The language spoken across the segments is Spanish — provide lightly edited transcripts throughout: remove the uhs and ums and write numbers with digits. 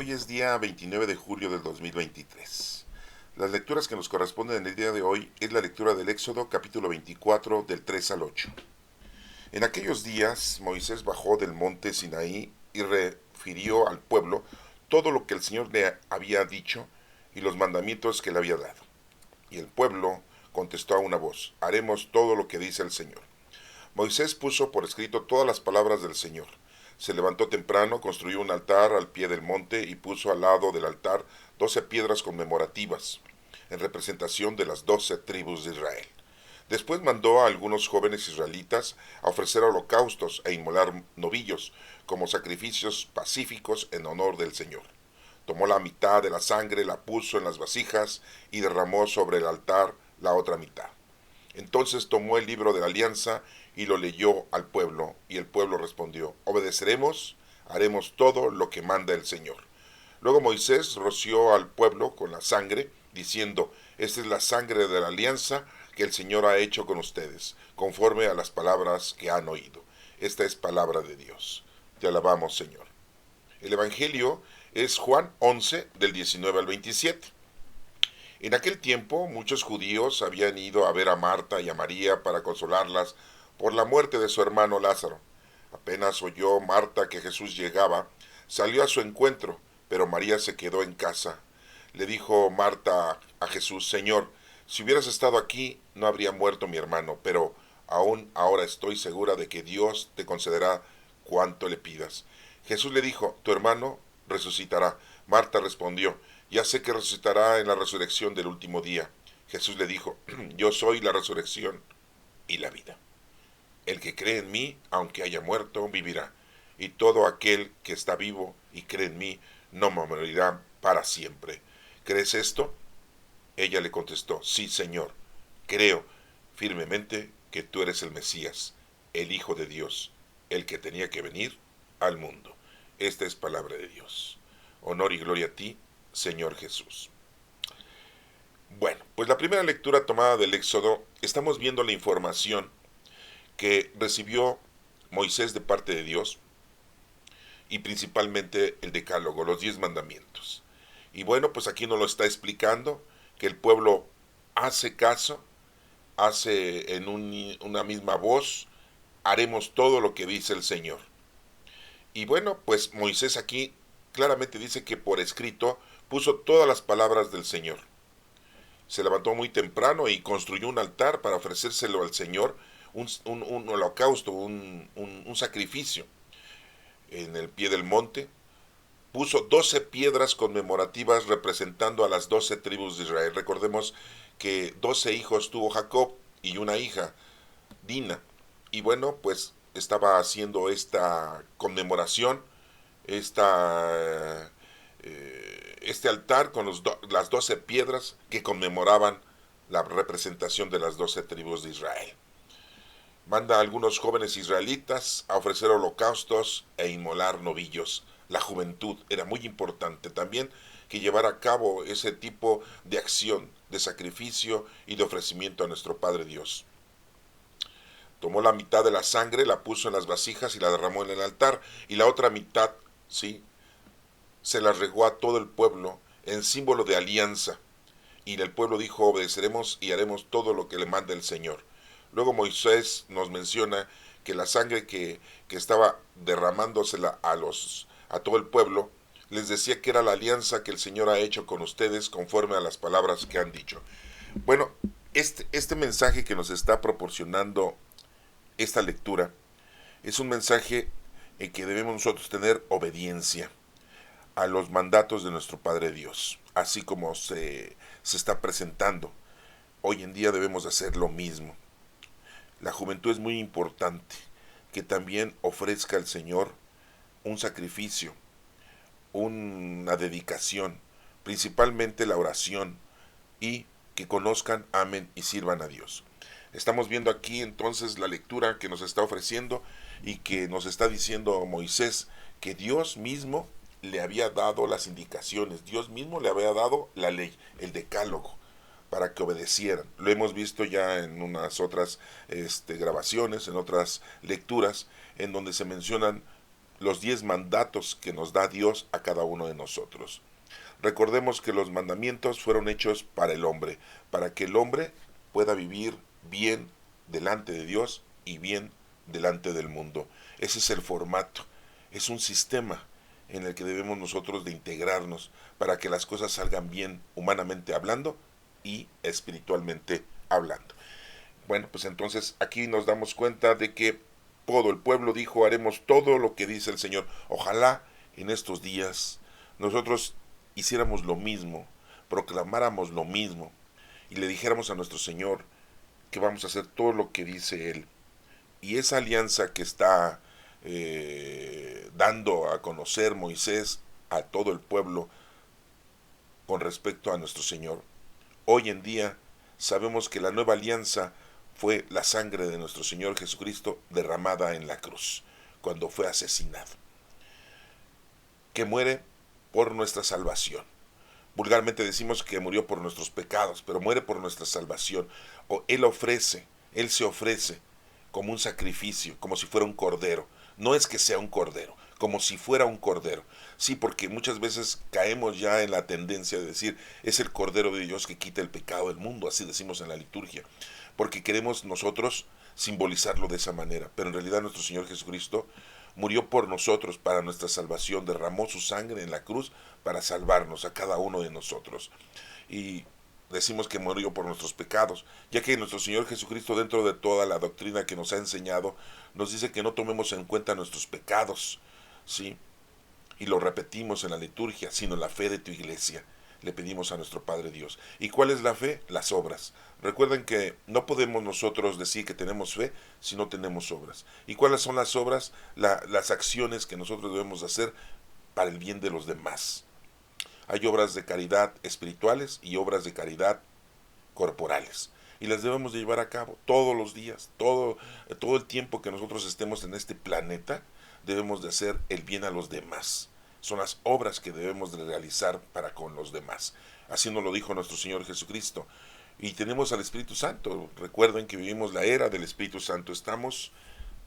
Hoy es día 29 de julio del 2023. Las lecturas que nos corresponden en el día de hoy es la lectura del Éxodo capítulo 24 del 3 al 8. En aquellos días Moisés bajó del monte Sinaí y refirió al pueblo todo lo que el Señor le había dicho y los mandamientos que le había dado. Y el pueblo contestó a una voz: haremos todo lo que dice el Señor. Moisés puso por escrito todas las palabras del Señor. Se levantó temprano, construyó un altar al pie del monte y puso al lado del altar 12 piedras conmemorativas, en representación de las 12 tribus de Israel. Después mandó a algunos jóvenes israelitas a ofrecer holocaustos e inmolar novillos como sacrificios pacíficos en honor del Señor. Tomó la mitad de la sangre, la puso en las vasijas y derramó sobre el altar la otra mitad. Entonces tomó el libro de la alianza y lo leyó al pueblo, y el pueblo respondió: obedeceremos, haremos todo lo que manda el Señor. Luego Moisés roció al pueblo con la sangre, diciendo: esta es la sangre de la alianza que el Señor ha hecho con ustedes, conforme a las palabras que han oído. Esta es palabra de Dios. Te alabamos, Señor. El Evangelio es Juan 11, del 19 al 27. En aquel tiempo muchos judíos habían ido a ver a Marta y a María para consolarlas por la muerte de su hermano Lázaro. Apenas oyó Marta que Jesús llegaba, salió a su encuentro, pero María se quedó en casa. Le dijo Marta a Jesús: Señor, si hubieras estado aquí, no habría muerto mi hermano, pero aún ahora estoy segura de que Dios te concederá cuanto le pidas. Jesús le dijo: tu hermano resucitará. Marta respondió: ya sé que resucitará en la resurrección del último día. Jesús le dijo: yo soy la resurrección y la vida. El que cree en mí, aunque haya muerto, vivirá. Y todo aquel que está vivo y cree en mí, no morirá para siempre. ¿Crees esto? Ella le contestó: sí, Señor. Creo firmemente que tú eres el Mesías, el Hijo de Dios, el que tenía que venir al mundo. Esta es palabra de Dios. Honor y gloria a ti, Señor Jesús. Bueno, pues la primera lectura tomada del Éxodo, estamos viendo la información que recibió Moisés de parte de Dios, y principalmente el decálogo, los 10 mandamientos. Y bueno, pues aquí nos lo está explicando, que el pueblo hace caso, hace en una misma voz: haremos todo lo que dice el Señor. Y bueno, pues Moisés aquí claramente dice que por escrito puso todas las palabras del Señor. Se levantó muy temprano y construyó un altar para ofrecérselo al Señor, un holocausto, un sacrificio en el pie del monte. Puso 12 piedras conmemorativas representando a las 12 tribus de Israel. Recordemos que 12 hijos tuvo Jacob y una hija, Dina. Y bueno, pues estaba haciendo esta conmemoración, este altar con las 12 piedras que conmemoraban la representación de las 12 tribus de Israel. Manda a algunos jóvenes israelitas a ofrecer holocaustos e inmolar novillos. La juventud era muy importante también que llevara a cabo ese tipo de acción, de sacrificio y de ofrecimiento a nuestro Padre Dios. Tomó la mitad de la sangre, la puso en las vasijas y la derramó en el altar, y la otra mitad, sí, se la regó a todo el pueblo en símbolo de alianza. Y el pueblo dijo: obedeceremos y haremos todo lo que le manda el Señor. Luego Moisés nos menciona que la sangre que estaba derramándosela a todo el pueblo, les decía que era la alianza que el Señor ha hecho con ustedes conforme a las palabras que han dicho. Bueno, este mensaje que nos está proporcionando esta lectura es un mensaje en que debemos nosotros tener obediencia a los mandatos de nuestro Padre Dios, así como se está presentando. Hoy en día debemos hacer lo mismo. La juventud es muy importante, que también ofrezca al Señor un sacrificio, una dedicación, principalmente la oración, y que conozcan, amen y sirvan a Dios. Estamos viendo aquí entonces la lectura que nos está ofreciendo y que nos está diciendo Moisés que Dios mismo le había dado las indicaciones, Dios mismo le había dado la ley, el decálogo, para que obedecieran. Lo hemos visto ya en unas otras grabaciones, en otras lecturas, en donde se mencionan los 10 mandatos que nos da Dios a cada uno de nosotros. Recordemos que los mandamientos fueron hechos para el hombre, para que el hombre pueda vivir bien delante de Dios y bien delante del mundo. Ese es el formato, es un sistema en el que debemos nosotros de integrarnos para que las cosas salgan bien humanamente hablando y espiritualmente hablando. Bueno, pues entonces aquí nos damos cuenta de que todo el pueblo dijo, haremos todo lo que dice el Señor. Ojalá en estos días nosotros hiciéramos lo mismo, proclamáramos lo mismo y le dijéramos a nuestro Señor que vamos a hacer todo lo que dice Él. Y esa alianza que está dando a conocer Moisés a todo el pueblo con respecto a nuestro Señor, hoy en día sabemos que la nueva alianza fue la sangre de nuestro Señor Jesucristo derramada en la cruz, cuando fue asesinado, que muere por nuestra salvación. Vulgarmente decimos que murió por nuestros pecados, pero muere por nuestra salvación. O Él se ofrece como un sacrificio, como si fuera un cordero. No es que sea un cordero, como si fuera un cordero. Sí, porque muchas veces caemos ya en la tendencia de decir, es el cordero de Dios que quita el pecado del mundo, así decimos en la liturgia, porque queremos nosotros simbolizarlo de esa manera, pero en realidad nuestro Señor Jesucristo murió por nosotros para nuestra salvación, derramó su sangre en la cruz para salvarnos a cada uno de nosotros. Y decimos que murió por nuestros pecados, ya que nuestro Señor Jesucristo, dentro de toda la doctrina que nos ha enseñado, nos dice que no tomemos en cuenta nuestros pecados, ¿sí? Y lo repetimos en la liturgia, sino la fe de tu iglesia. Le pedimos a nuestro Padre Dios. ¿Y cuál es la fe? Las obras. Recuerden que no podemos nosotros decir que tenemos fe si no tenemos obras. ¿Y cuáles son las obras? Las acciones que nosotros debemos hacer para el bien de los demás. Hay obras de caridad espirituales y obras de caridad corporales. Y las debemos de llevar a cabo todos los días, todo el tiempo que nosotros estemos en este planeta, debemos de hacer el bien a los demás. Son las obras que debemos de realizar para con los demás. Así nos lo dijo nuestro Señor Jesucristo. Y tenemos al Espíritu Santo. Recuerden que vivimos la era del Espíritu Santo. Estamos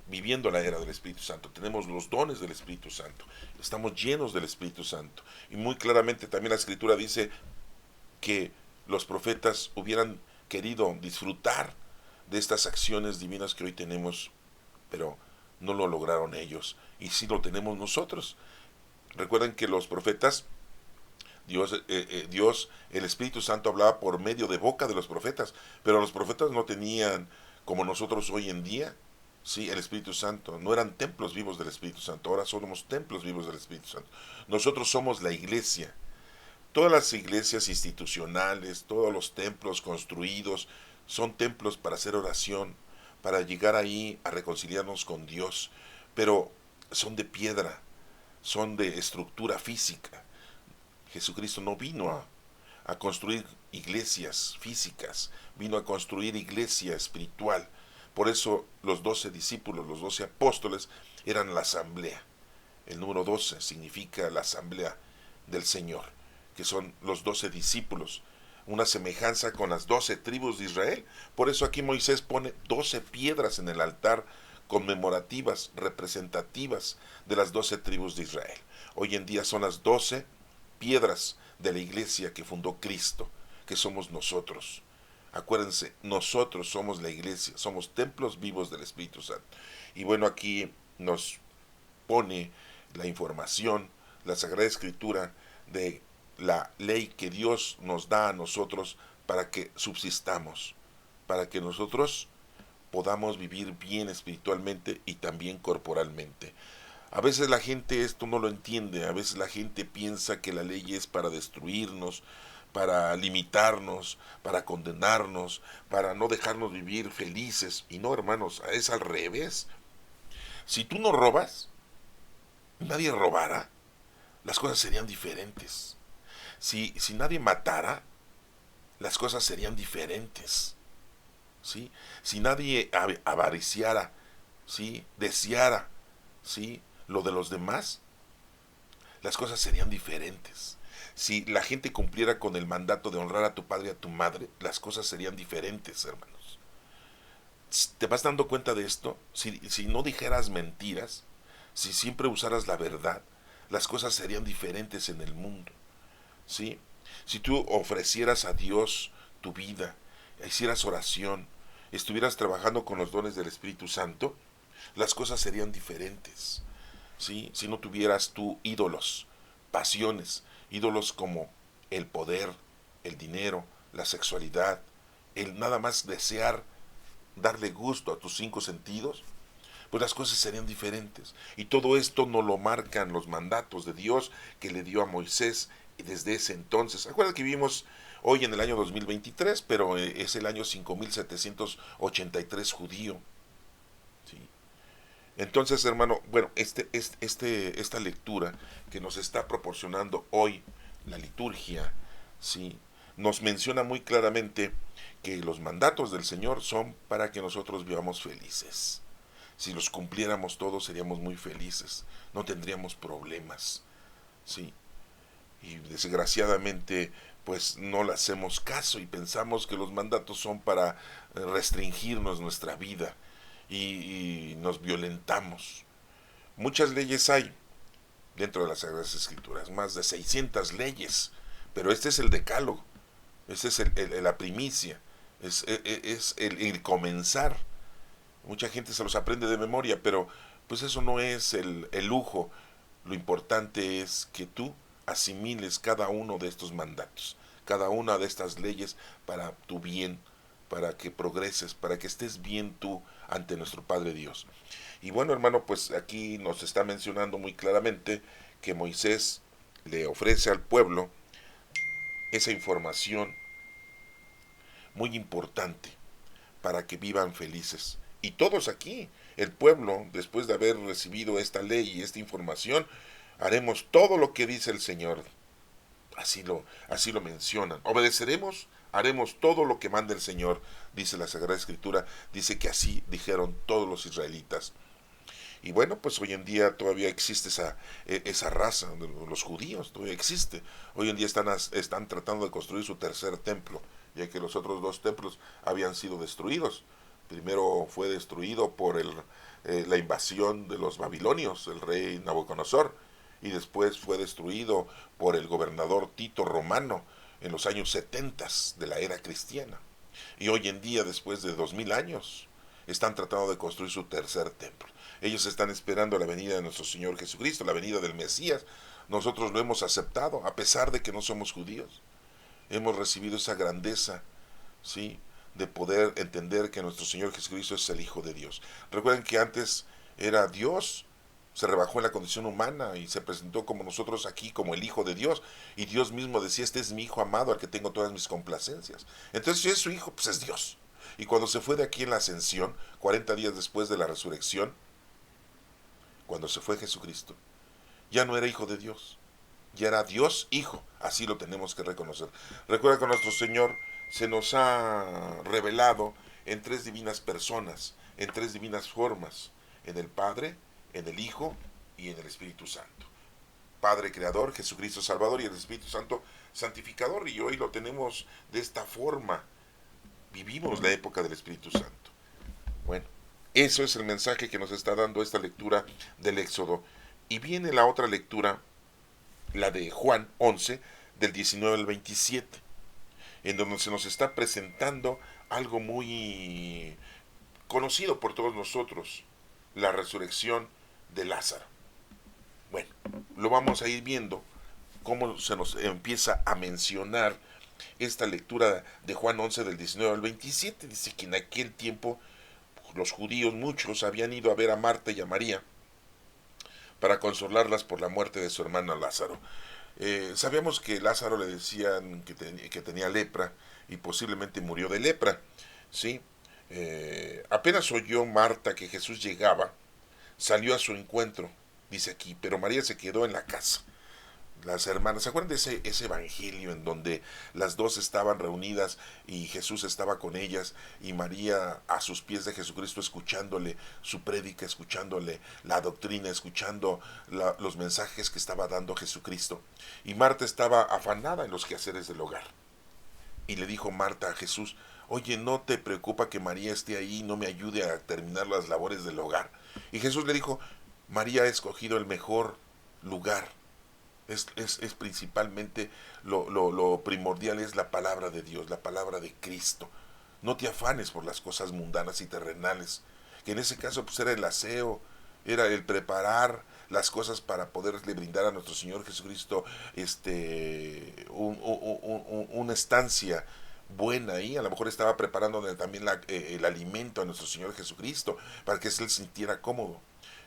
viviendo la era del Espíritu Santo. Tenemos los dones del Espíritu Santo. Estamos llenos del Espíritu Santo. Y muy claramente también la Escritura dice que los profetas hubieran querido disfrutar de estas acciones divinas que hoy tenemos, pero no lo lograron ellos. Y sí lo tenemos nosotros. Recuerden que los profetas, Dios, el Espíritu Santo hablaba por medio de boca de los profetas, pero los profetas no tenían, como nosotros hoy en día, sí, el Espíritu Santo. No eran templos vivos del Espíritu Santo, ahora somos templos vivos del Espíritu Santo. Nosotros somos la iglesia. Todas las iglesias institucionales, todos los templos construidos, son templos para hacer oración, para llegar ahí a reconciliarnos con Dios, pero son de piedra, son de estructura física. Jesucristo no vino a construir iglesias físicas, vino a construir iglesia espiritual. Por eso los 12 discípulos, los 12 apóstoles eran la asamblea. El número 12 significa la asamblea del Señor, que son los 12 discípulos, una semejanza con las 12 tribus de Israel. Por eso aquí Moisés pone 12 piedras en el altar conmemorativas, representativas de las 12 tribus de Israel. Hoy en día son las 12 piedras de la iglesia que fundó Cristo, que somos nosotros. Acuérdense, nosotros somos la iglesia, somos templos vivos del Espíritu Santo. Y bueno, aquí nos pone la información, la Sagrada Escritura, de la ley que Dios nos da a nosotros para que subsistamos, para que nosotros podamos vivir bien espiritualmente y también corporalmente. A veces la gente esto no lo entiende, a veces la gente piensa que la ley es para destruirnos, para limitarnos, para condenarnos, para no dejarnos vivir felices. Y no, hermanos, es al revés. Si tú no robas, nadie robara, las cosas serían diferentes. Si nadie matara, las cosas serían diferentes. ¿Sí? Si nadie avariciara, ¿sí? Deseara, ¿sí? Lo de los demás, las cosas serían diferentes. Si la gente cumpliera con el mandato de honrar a tu padre y a tu madre, las cosas serían diferentes, hermanos. ¿Te vas dando cuenta de esto? Si no dijeras mentiras, si siempre usaras la verdad, las cosas serían diferentes en el mundo, ¿sí? Si tú ofrecieras a Dios tu vida, hicieras oración, estuvieras trabajando con los dones del Espíritu Santo, las cosas serían diferentes, ¿sí? Si no tuvieras tú ídolos, pasiones, ídolos como el poder, el dinero, la sexualidad, el nada más desear darle gusto a tus cinco sentidos, pues las cosas serían diferentes. Y todo esto nos lo marcan los mandatos de Dios que le dio a Moisés desde ese entonces. Acuérdate que vivimos hoy en el año 2023, pero es el año 5783 judío. ¿Sí? Entonces, hermano, bueno, esta lectura que nos está proporcionando hoy la liturgia, ¿sí? Nos menciona muy claramente que los mandatos del Señor son para que nosotros vivamos felices. Si los cumpliéramos todos seríamos muy felices, no tendríamos problemas, ¿sí? Y desgraciadamente pues no le hacemos caso y pensamos que los mandatos son para restringirnos nuestra vida y nos violentamos. Muchas leyes hay dentro de las Sagradas Escrituras, más de 600 leyes, pero este es el decálogo, este es la primicia, es el comenzar. Mucha gente se los aprende de memoria, pero pues eso no es el lujo. Lo importante es que tú asimiles cada uno de estos mandatos, cada una de estas leyes para tu bien, para que progreses, para que estés bien tú ante nuestro Padre Dios. Y bueno, hermano, pues aquí nos está mencionando muy claramente que Moisés le ofrece al pueblo esa información muy importante para que vivan felices. Y todos aquí, el pueblo, después de haber recibido esta ley y esta información, haremos todo lo que dice el Señor. Así lo mencionan. Obedeceremos, haremos todo lo que manda el Señor, dice la Sagrada Escritura. Dice que así dijeron todos los israelitas. Y bueno, pues hoy en día todavía existe esa raza, los judíos, todavía existe. Hoy en día están tratando de construir su tercer templo, ya que los otros dos templos habían sido destruidos. Primero fue destruido por la invasión de los babilonios, el rey Nabucodonosor, y después fue destruido por el gobernador Tito Romano en los años 70 de la era cristiana. Y hoy en día, después de 2000 años, están tratando de construir su tercer templo. Ellos están esperando la venida de nuestro Señor Jesucristo, la venida del Mesías. Nosotros lo hemos aceptado, a pesar de que no somos judíos. Hemos recibido esa grandeza, ¿sí?, de poder entender que nuestro Señor Jesucristo es el Hijo de Dios. Recuerden que antes era Dios, se rebajó en la condición humana y se presentó como nosotros aquí, como el Hijo de Dios. Y Dios mismo decía, este es mi Hijo amado, al que tengo todas mis complacencias. Entonces, si es su Hijo, pues es Dios. Y cuando se fue de aquí en la ascensión, 40 días después de la resurrección, cuando se fue Jesucristo, ya no era Hijo de Dios, ya era Dios Hijo. Así lo tenemos que reconocer. Recuerda que nuestro Señor se nos ha revelado en tres divinas personas, en tres divinas formas, en el Padre, en el Hijo y en el Espíritu Santo. Padre Creador, Jesucristo Salvador y el Espíritu Santo Santificador. Y hoy lo tenemos de esta forma. Vivimos la época del Espíritu Santo. Bueno, eso es el mensaje que nos está dando esta lectura del Éxodo. Y viene la otra lectura, la de Juan 11, del 19 al 27, en donde se nos está presentando algo muy conocido por todos nosotros, la resurrección de Lázaro. Bueno, lo vamos a ir viendo cómo se nos empieza a mencionar esta lectura de Juan 11 del 19 al 27. Dice que en aquel tiempo los judíos, muchos, habían ido a ver a Marta y a María para consolarlas por la muerte de su hermano Lázaro. Sabíamos que Lázaro le decían que tenía lepra y posiblemente murió de lepra, ¿sí? Apenas oyó Marta que Jesús llegaba, salió a su encuentro, dice aquí, pero María se quedó en la casa. Las hermanas, ¿se acuerdan de ese evangelio en donde las dos estaban reunidas y Jesús estaba con ellas y María a sus pies de Jesucristo escuchándole su prédica, escuchándole la doctrina, escuchando los mensajes que estaba dando Jesucristo? Y Marta estaba afanada en los quehaceres del hogar. Y le dijo Marta a Jesús, oye, ¿no te preocupa que María esté ahí y no me ayude a terminar las labores del hogar? Y Jesús le dijo, María ha escogido el mejor lugar. Es principalmente lo primordial, es la palabra de Dios, la palabra de Cristo. No te afanes por las cosas mundanas y terrenales, que en ese caso pues era el aseo, era el preparar las cosas para poderle brindar a nuestro Señor Jesucristo una estancia buena ahí. A lo mejor estaba preparando también el alimento a nuestro Señor Jesucristo para que Él se sintiera cómodo.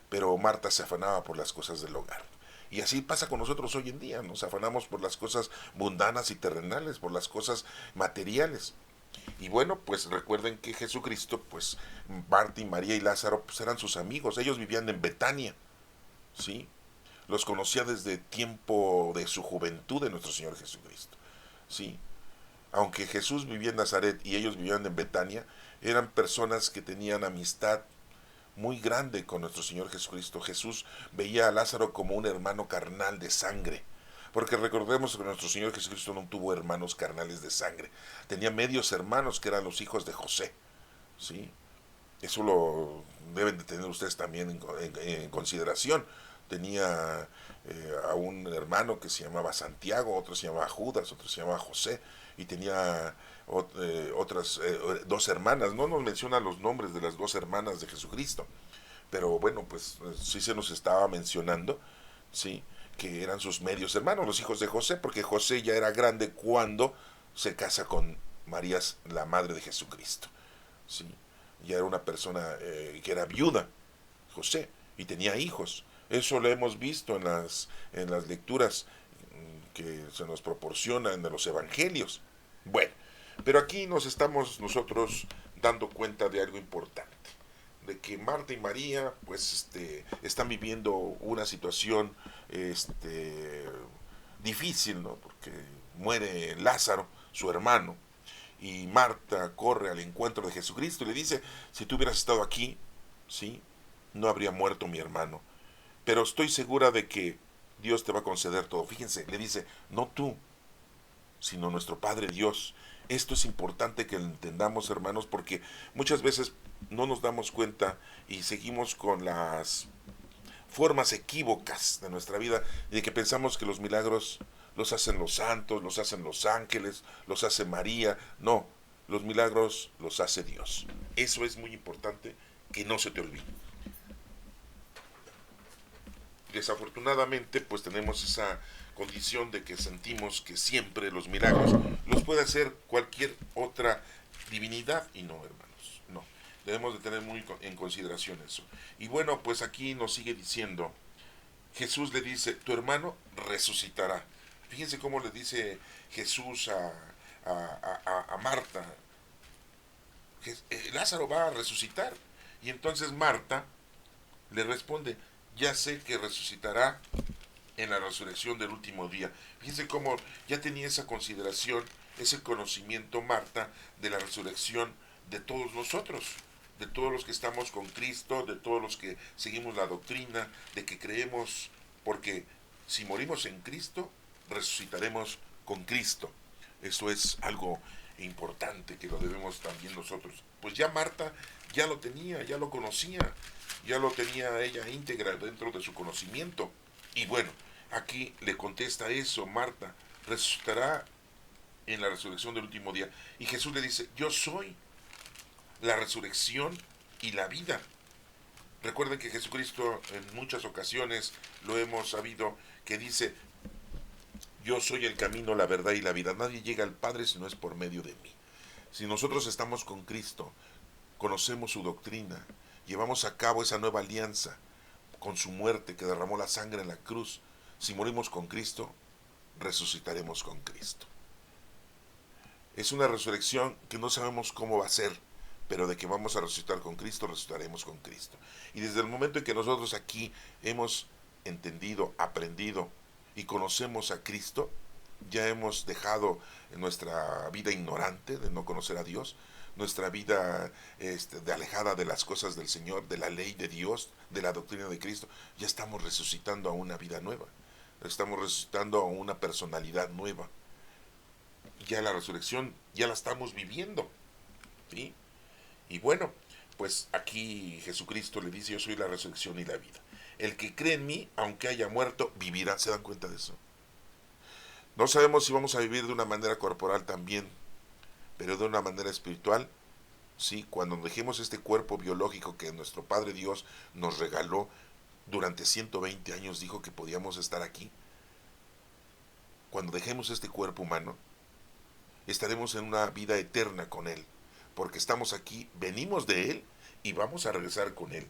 Pero Marta se afanaba por las cosas del hogar. Y así pasa con nosotros hoy en día, nos afanamos por las cosas mundanas y terrenales, por las cosas materiales. Y bueno, pues recuerden que Jesucristo, pues Marta y María y Lázaro, pues eran sus amigos, ellos vivían en Betania, ¿sí? Los conocía desde tiempo de su juventud de nuestro Señor Jesucristo, ¿sí? Aunque Jesús vivía en Nazaret y ellos vivían en Betania, eran personas que tenían amistad muy grande con nuestro Señor Jesucristo. Jesús veía a Lázaro como un hermano carnal de sangre, porque recordemos que nuestro Señor Jesucristo no tuvo hermanos carnales de sangre, tenía medios hermanos que eran los hijos de José, ¿sí? Eso lo deben de tener ustedes también en consideración. Tenía a un hermano que se llamaba Santiago, otro se llamaba Judas, otro se llamaba José, y tenía otras dos hermanas. No nos menciona los nombres de las dos hermanas de Jesucristo, pero bueno, pues sí se nos estaba mencionando, sí, que eran sus medios hermanos, los hijos de José, porque José ya era grande cuando se casa con María, la madre de Jesucristo, sí. Ya era una persona que era viuda, José, y tenía hijos. Eso lo hemos visto en las lecturas que se nos proporcionan de los evangelios. Bueno, pero aquí nos estamos nosotros dando cuenta de algo importante, de que Marta y María pues están viviendo una situación difícil, ¿no? Porque muere Lázaro, su hermano, y Marta corre al encuentro de Jesucristo y le dice, si tú hubieras estado aquí, ¿sí? No habría muerto mi hermano. Pero estoy segura de que Dios te va a conceder todo. Fíjense, le dice, no tú, sino nuestro Padre Dios. Esto es importante que lo entendamos, hermanos, porque muchas veces no nos damos cuenta y seguimos con las formas equívocas de nuestra vida y de que pensamos que los milagros los hacen los santos, los hacen los ángeles, los hace María. No, los milagros los hace Dios. Eso es muy importante que no se te olvide. Desafortunadamente, pues tenemos esa condición de que sentimos que siempre los milagros los puede hacer cualquier otra divinidad y no, hermanos, no. Debemos de tener muy en consideración eso. Y bueno, pues aquí nos sigue diciendo, Jesús le dice, tu hermano resucitará. Fíjense cómo le dice Jesús a Marta, Lázaro va a resucitar. Y entonces Marta le responde, ya sé que resucitará en la resurrección del último día. Fíjense cómo ya tenía esa consideración, ese conocimiento Marta de la resurrección de todos nosotros, de todos los que estamos con Cristo, de todos los que seguimos la doctrina, de que creemos, porque si morimos en Cristo, resucitaremos con Cristo. Eso es algo importante que lo debemos también nosotros. Pues ya Marta ya lo tenía, ya lo conocía, ya lo tenía ella íntegra dentro de su conocimiento. Y bueno, aquí le contesta eso, Marta, resucitará en la resurrección del último día. Y Jesús le dice, yo soy la resurrección y la vida. Recuerden que Jesucristo en muchas ocasiones lo hemos sabido que dice, yo soy el camino, la verdad y la vida. Nadie llega al Padre si no es por medio de mí. Si nosotros estamos con Cristo, conocemos su doctrina, llevamos a cabo esa nueva alianza con su muerte que derramó la sangre en la cruz, si morimos con Cristo, resucitaremos con Cristo. Es una resurrección que no sabemos cómo va a ser, pero de que vamos a resucitar con Cristo, resucitaremos con Cristo. Y desde el momento en que nosotros aquí hemos entendido, aprendido y conocemos a Cristo, ya hemos dejado nuestra vida ignorante de no conocer a Dios, nuestra vida de alejada de las cosas del Señor, de la ley de Dios, de la doctrina de Cristo. Ya estamos resucitando a una vida nueva, estamos resucitando a una personalidad nueva. Ya la resurrección ya la estamos viviendo, ¿sí? Y bueno, pues aquí Jesucristo le dice, yo soy la resurrección y la vida. El que cree en mí, aunque haya muerto, vivirá. ¿Se dan cuenta de eso? No sabemos si vamos a vivir de una manera corporal también, pero de una manera espiritual. Sí, cuando dejemos este cuerpo biológico que nuestro Padre Dios nos regaló durante 120 años, dijo que podíamos estar aquí. Cuando dejemos este cuerpo humano, estaremos en una vida eterna con Él, porque estamos aquí, venimos de Él y vamos a regresar con Él.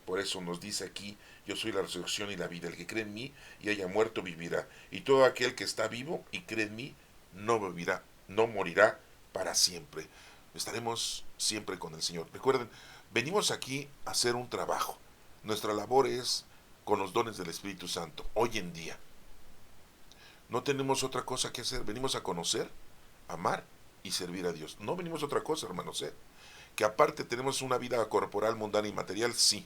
Por eso nos dice aquí, yo soy la resurrección y la vida, el que cree en mí y haya muerto vivirá, y todo aquel que está vivo y cree en mí no vivirá, no morirá para siempre. Estaremos siempre con el Señor. Recuerden, venimos aquí a hacer un trabajo. Nuestra labor es con los dones del Espíritu Santo, hoy en día. No tenemos otra cosa que hacer, venimos a conocer, amar y servir a Dios. No venimos a otra cosa, hermanos. Que aparte tenemos una vida corporal, mundana y material, sí,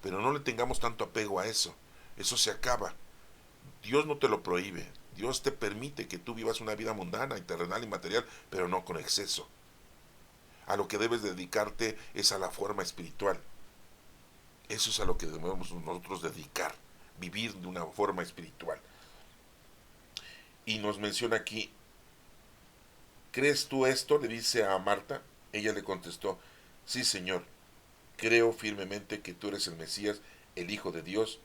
pero no le tengamos tanto apego a eso. Eso se acaba. Dios no te lo prohíbe. Dios te permite que tú vivas una vida mundana y terrenal y material, pero no con exceso. A lo que debes dedicarte es a la forma espiritual. Eso es a lo que debemos nosotros dedicar, vivir de una forma espiritual. Y nos menciona aquí, ¿crees tú esto?, le dice a Marta. Ella le contestó, sí, Señor, creo firmemente que tú eres el Mesías, el Hijo de Dios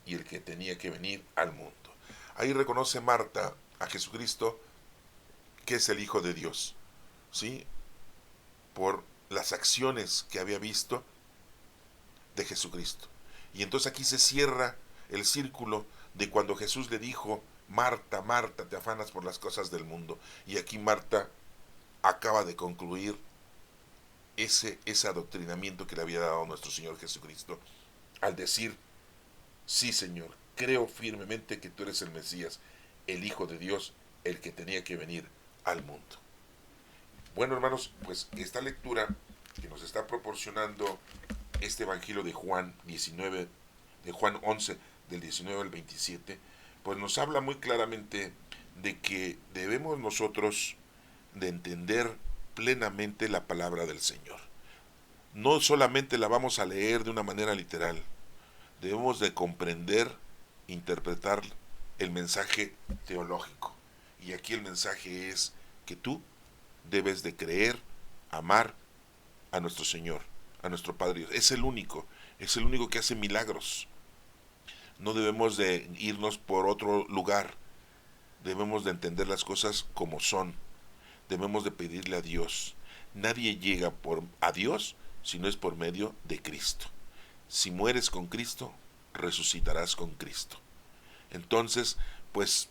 y el que tenía que venir al mundo. Ahí reconoce Marta a Jesucristo que es el Hijo de Dios, ¿sí? Por las acciones que había visto de Jesucristo. Y entonces aquí se cierra el círculo de cuando Jesús le dijo, Marta, Marta, te afanas por las cosas del mundo. Y aquí Marta acaba de concluir ese adoctrinamiento que le había dado nuestro Señor Jesucristo al decir, sí, Señor, creo firmemente que tú eres el Mesías, el Hijo de Dios, el que tenía que venir al mundo. Bueno, hermanos, pues esta lectura que nos está proporcionando este Evangelio de Juan 19, de Juan 11, del 19 al 27, pues nos habla muy claramente de que debemos nosotros de entender plenamente la palabra del Señor. No solamente la vamos a leer de una manera literal, debemos de comprender, interpretar el mensaje teológico. Y aquí el mensaje es que tú debes de creer, amar a nuestro Señor, a nuestro Padre Dios. Es el único que hace milagros. No debemos de irnos por otro lugar. Debemos de entender las cosas como son. Debemos de pedirle a Dios. Nadie llega a Dios si no es por medio de Cristo. Si mueres con Cristo, resucitarás con Cristo. Entonces, pues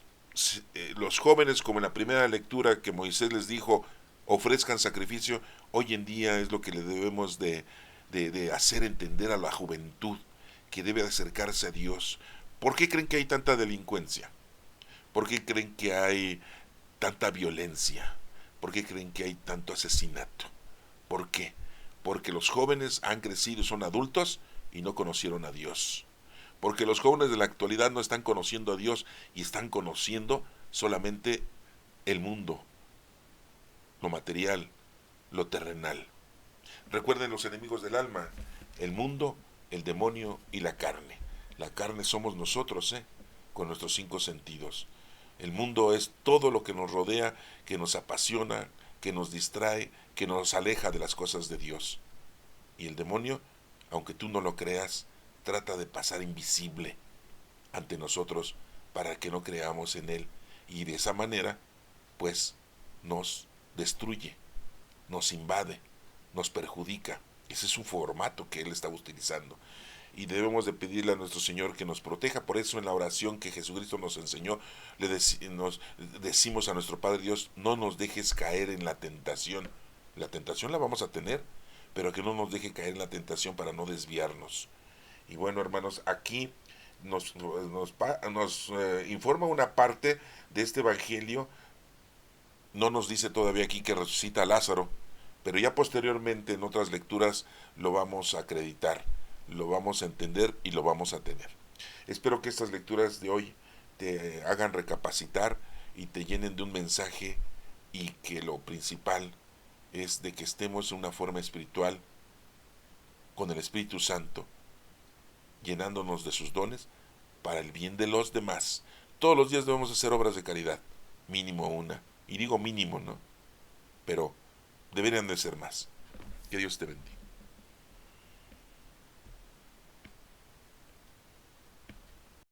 los jóvenes, como en la primera lectura que Moisés les dijo, ofrezcan sacrificio, hoy en día es lo que le debemos de hacer entender a la juventud, que debe acercarse a Dios. ¿Por qué creen que hay tanta delincuencia? ¿Por qué creen que hay tanta violencia? ¿Por qué creen que hay tanto asesinato? ¿Por qué? Porque los jóvenes han crecido, son adultos y no conocieron a Dios. Porque los jóvenes de la actualidad no están conociendo a Dios y están conociendo solamente el mundo, lo material, lo terrenal. Recuerden los enemigos del alma, el mundo, el demonio y la carne. La carne somos nosotros, con nuestros 5 sentidos. El mundo es todo lo que nos rodea, que nos apasiona, que nos distrae, que nos aleja de las cosas de Dios. Y el demonio, aunque tú no lo creas, trata de pasar invisible ante nosotros para que no creamos en él. Y de esa manera, pues, nos destruye, nos invade, nos perjudica. Ese es un formato que él está utilizando. Y debemos de pedirle a nuestro Señor que nos proteja. Por eso en la oración que Jesucristo nos enseñó, nos decimos a nuestro Padre Dios, no nos dejes caer en la tentación. La tentación la vamos a tener, pero que no nos deje caer en la tentación para no desviarnos. Y bueno, hermanos, aquí nos informa una parte de este Evangelio. No nos dice todavía aquí que resucita a Lázaro, pero ya posteriormente en otras lecturas lo vamos a acreditar, lo vamos a entender y lo vamos a tener. Espero que estas lecturas de hoy te hagan recapacitar y te llenen de un mensaje, y que lo principal es de que estemos en una forma espiritual con el Espíritu Santo, llenándonos de sus dones para el bien de los demás. Todos los días debemos hacer obras de caridad, mínimo una. Y digo mínimo, ¿no? Pero deberían de ser más. Que Dios te bendiga.